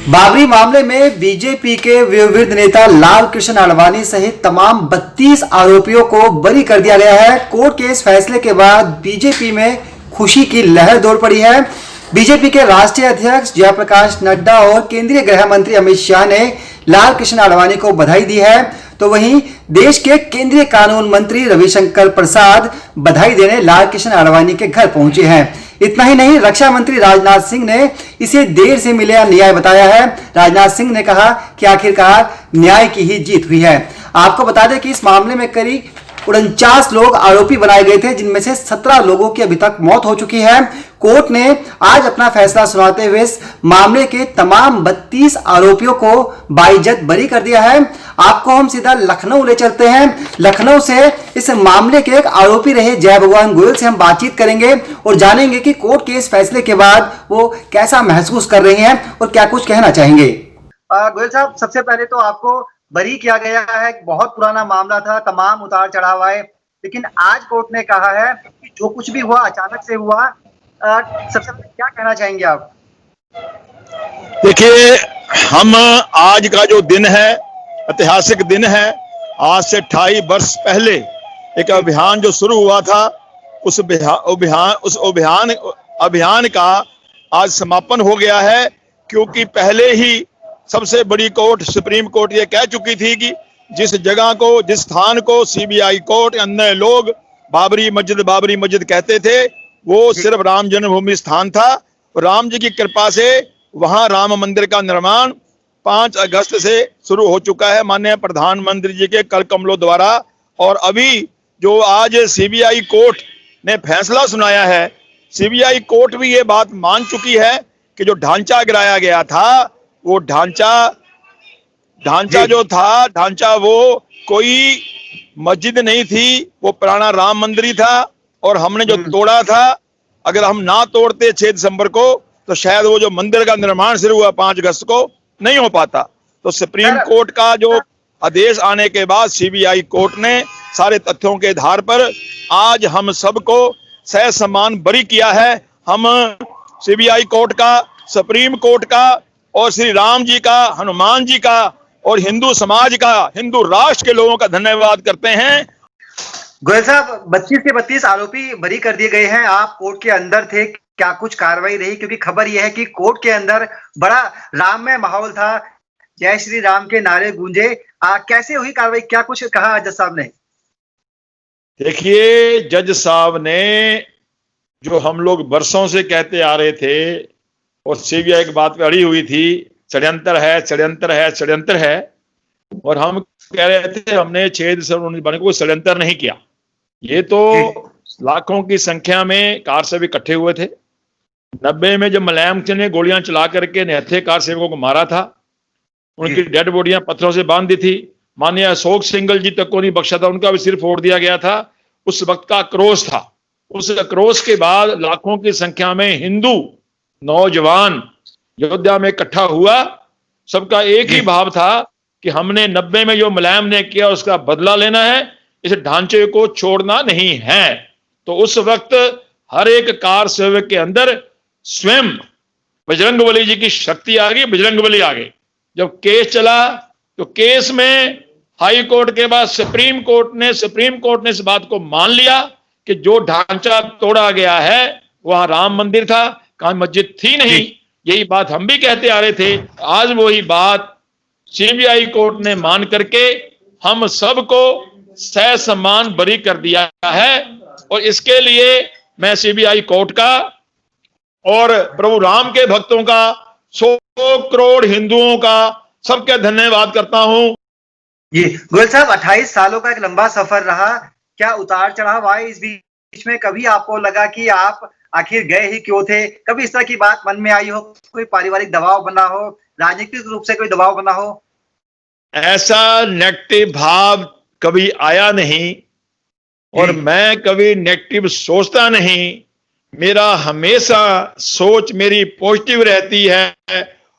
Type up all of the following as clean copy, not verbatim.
बाबरी मामले में बीजेपी के विविध नेता लाल कृष्ण आडवाणी सहित तमाम 32 आरोपियों को बरी कर दिया गया है। कोर्ट के इस फैसले के बाद बीजेपी में खुशी की लहर दौड़ पड़ी है। बीजेपी के राष्ट्रीय अध्यक्ष जयप्रकाश नड्डा और केंद्रीय गृह मंत्री अमित शाह ने लाल कृष्ण आडवाणी को बधाई दी है, तो वहीं देश के केंद्रीय कानून मंत्री रविशंकर प्रसाद बधाई देने लाल कृष्ण आडवाणी के घर पहुंचे हैं। इतना ही नहीं, रक्षा मंत्री राजनाथ सिंह ने इसे देर से मिले न्याय बताया है। राजनाथ सिंह ने कहा कि आखिरकार न्याय की ही जीत हुई है। आपको बता दें कि इस मामले में करीब 49 लोग आरोपी बनाए गए थे, जिनमें से 17 लोगों की अभी तक मौत हो चुकी है। कोर्ट ने आज अपना फैसला सुनाते हुए इस मामले के तमाम 32 आरोपियों को बाइज्जत बरी कर दिया है। आपको हम सीधा लखनऊ ले चलते हैं। लखनऊ से इस मामले के एक आरोपी रहे जय भगवान गोयल से हम बातचीत करेंगे और जानेंगे कि कोर्ट के इस फैसले के बाद वो कैसा महसूस कर रहे हैं और क्या कुछ कहना चाहेंगे। गोयल साहब, सबसे पहले तो आपको बरी किया गया है। बहुत पुराना मामला था, तमाम उतार चढ़ाव आए, लेकिन आज कोर्ट ने कहा है कि जो कुछ भी हुआ अचानक से हुआ। सबसे पहले क्या कहना चाहेंगे आप? देखिए, हम आज का जो दिन है ऐतिहासिक दिन है। आज से 28 वर्ष पहले एक अभियान जो शुरू हुआ था, उस अभियान का आज समापन हो गया है। क्योंकि पहले ही सबसे बड़ी कोर्ट सुप्रीम कोर्ट ये कह चुकी थी कि जिस जगह को, जिस स्थान को सीबीआई कोर्ट अन्य लोग बाबरी मस्जिद कहते थे, वो सिर्फ राम जन्मभूमि स्थान था। राम जी की कृपा से वहां राम मंदिर का निर्माण 5 अगस्त से शुरू हो चुका है माननीय प्रधानमंत्री जी के कर कमलों द्वारा। और अभी जो आज सीबीआई कोर्ट ने फैसला सुनाया है, सीबीआई कोर्ट भी ये बात मान चुकी है कि जो ढांचा गिराया गया था, वो ढांचा वो कोई मस्जिद नहीं थी, वो पुराना राम मंदिर ही था। और हमने जो तोड़ा था, अगर हम ना तोड़ते 6 दिसंबर को, तो शायद वो जो मंदिर का निर्माण शुरू हुआ 5 अगस्त को नहीं हो पाता। तो सुप्रीम कोर्ट का जो आदेश आने के बाद सीबीआई कोर्ट ने सारे तथ्यों के आधार पर आज हम सबको ससम्मान बरी किया है। हम सीबीआई कोर्ट का, सुप्रीम कोर्ट का और श्री राम जी का, हनुमान जी का और हिंदू समाज का, हिंदू राष्ट्र के लोगों का धन्यवाद करते हैं। गोयल साहब, 32 के 32 आरोपी बरी कर दिए गए हैं। आप कोर्ट के अंदर थे, क्या कुछ कार्रवाई रही? क्योंकि खबर यह है कि कोर्ट के अंदर बड़ा राममय माहौल था, जय श्री राम के नारे गूंजे। कैसे हुई कार्रवाई, क्या कुछ कहा जज साहब ने? देखिए, जज साहब ने जो हम लोग वर्षों से कहते आ रहे थे और सीबीआई की बात पे अड़ी हुई थी, षड्यंत्र है, षड्यंत्र है, षड्यंत्र है, और हम कह रहे थे हमने 6 दिसंबर को कोई षड्यंत्र नहीं किया। ये तो लाखों की संख्या में कार सेवक इकट्ठे हुए थे। 90 में जब मुलायम सिंह ने गोलियां चला करके निहत्थे कार सेवकों को मारा था, उनकी डेड बॉडियां पत्थरों से बांध दी थी। माननीय अशोक सिंगल जी तक को नहीं बख्शा था, उनका भी सिर फोड़ दिया गया था। उस वक्त का आक्रोश था। उस आक्रोश के बाद लाखों की संख्या में हिंदू नौजवान अयोध्या में इकट्ठा हुआ। सबका एक ही भाव था कि हमने 90 में जो मुलायम ने किया उसका बदला लेना है, इस ढांचे को छोड़ना नहीं है। तो उस वक्त हर एक कार सेवक के अंदर स्वयं बजरंगबली जी की शक्ति आ गई, बजरंगबली आ गए। जब केस चला तो केस में हाई कोर्ट के बाद सुप्रीम कोर्ट ने इस बात को मान लिया कि जो ढांचा तोड़ा गया है वहां राम मंदिर था, कहां मस्जिद थी नहीं। यही बात हम भी कहते आ रहे थे। आज वही बात सीबीआई कोर्ट ने मान करके हम सबको ससम्मान बरी कर दिया है। और इसके लिए मैं सीबीआई कोर्ट का और प्रभु राम के भक्तों का, 100 करोड़ हिंदुओं का, सबका धन्यवाद करता हूं। जी गोयल साहब, 28 सालों का एक लंबा सफर रहा। क्या उतार चढ़ाव आए इस बीच में? कभी आपको लगा कि आप आखिर गए ही क्यों थे? कभी इस तरह की बात मन में आई हो, कोई पारिवारिक दबाव बना हो, राजनीतिक रूप से कोई दबाव बना हो? ऐसा नेगेटिव भाव कभी आया नहीं और मैं कभी नेगेटिव सोचता नहीं। मेरा हमेशा सोच मेरी पॉजिटिव रहती है।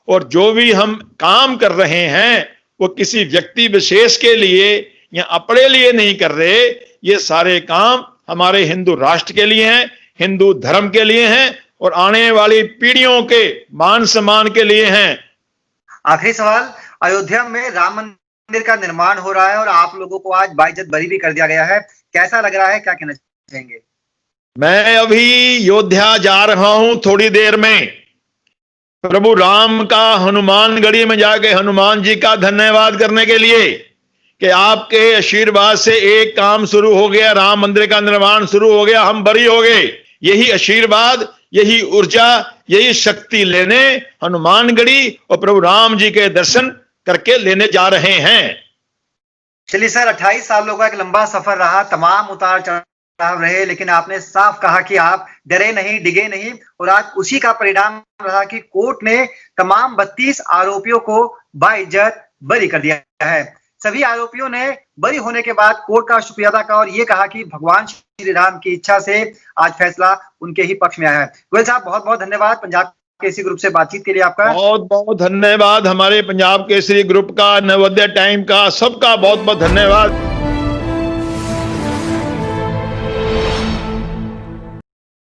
और जो भी हम काम कर रहे हैं वो किसी व्यक्ति विशेष के लिए या अपने लिए नहीं कर रहे। ये सारे काम हमारे हिंदू राष्ट्र के लिए हैं, हिंदू धर्म के लिए हैं और आने वाली पीढ़ियों के मान सम्मान के लिए हैं। आखिरी सवाल, अयोध्या में राम मंदिर का निर्माण हो रहा है और आप लोगों को आज बाइज्जत बरी भी कर दिया गया है, कैसा लग रहा है, क्या कहना चाहेंगे? मैं अभी अयोध्या जा रहा हूं थोड़ी देर में, प्रभु राम का हनुमानगढ़ी में जाके हनुमान जी का धन्यवाद करने के लिए कि आपके आशीर्वाद से एक काम शुरू हो गया, राम मंदिर का निर्माण शुरू हो गया, हम बरी हो गए। यही आशीर्वाद, यही ऊर्जा, यही शक्ति लेने हनुमानगढ़ी और प्रभु राम जी के दर्शन करके लेने जा रहे हैं। चलिए सर, 28 सालों का एक लंबा सफर रहा, तमाम उतार चढ़ाव रहे, लेकिन आपने साफ कहा कि आप डरे नहीं, डिगे नहीं, और आज उसी का परिणाम रहा कि कोर्ट ने तमाम 32 आरोपियों को बाइज्जत बरी कर दिया है। सभी आरोपियों ने बरी होने के बाद कोर्ट का शुक्रिया अदा किया और ये कहा कि भगवान श्री राम की इच्छा से आज फैसला उनके ही पक्ष में आया है। गोयल साहब, बहुत बहुत धन्यवाद पंजाब केसरी ग्रुप से बातचीत के लिए आपका। बहुत बहुत धन्यवाद, हमारे पंजाब केसरी ग्रुप का, नवोदय टाइम का, सबका बहुत बहुत धन्यवाद।